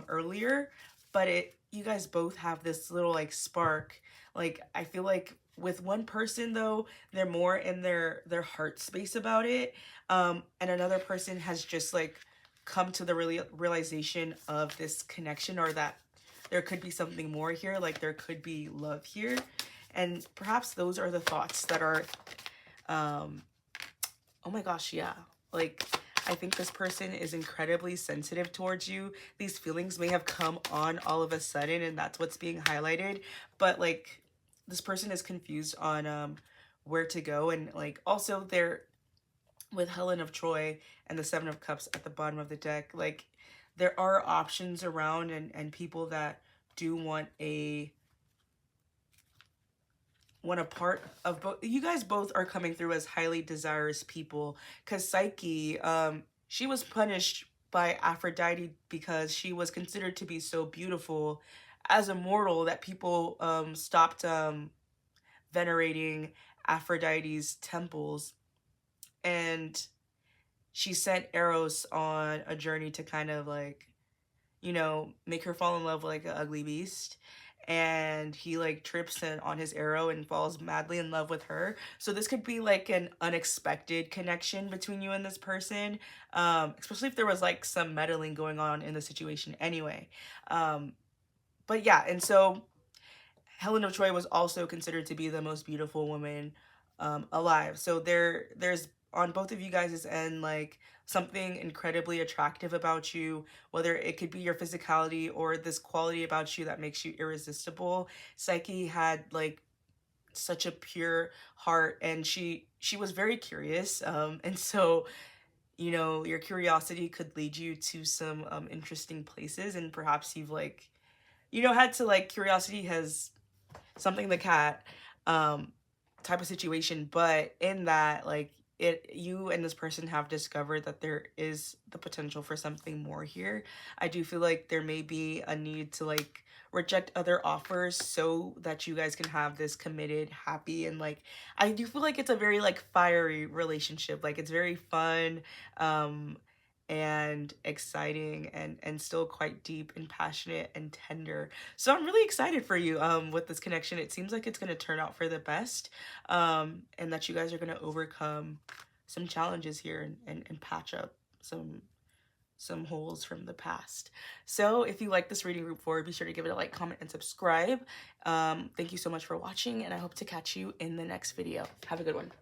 earlier. But you guys both have this little like spark. Like I feel like with one person though, they're more in their heart space about it. And another person has just like come to the realization of this connection, or that there could be something more here, like there could be love here. And perhaps those are the thoughts that are oh my gosh, yeah, like I think this person is incredibly sensitive towards you. These feelings may have come on all of a sudden, and that's what's being highlighted. But like this person is confused on where to go, and like also they're with Helen of Troy and the 7 of Cups at the bottom of the deck. Like there are options around, and people that do want a part of both. You guys both are coming through as highly desirous people, because Psyche, she was punished by Aphrodite because she was considered to be so beautiful as a mortal that people stopped venerating Aphrodite's temples, and she sent Eros on a journey to kind of like, you know, make her fall in love with like an ugly beast. And he like trips on his arrow and falls madly in love with her. So this could be like an unexpected connection between you and this person, especially if there was like some meddling going on in the situation anyway. But yeah, and so Helen of Troy was also considered to be the most beautiful woman alive. So there's on both of you guys' end like something incredibly attractive about you, whether it could be your physicality or this quality about you that makes you irresistible. Psyche had like such a pure heart, and she was very curious, and so you know your curiosity could lead you to some interesting places, and perhaps you've like, you know, had to like, curiosity has something the cat type of situation. But in that, like, you and this person have discovered that there is the potential for something more here. I do feel like there may be a need to like reject other offers so that you guys can have this committed, happy, and like I do feel like it's a very like fiery relationship. Like it's very fun and exciting, and still quite deep and passionate and tender. So I'm really excited for you with this connection. It seems like it's going to turn out for the best, and that you guys are going to overcome some challenges here, and patch up some some holes from the past. So if you like this reading group 4, be sure to give it a like, comment, and subscribe. Thank you so much for watching, and I hope to catch you in the next video. Have a good one.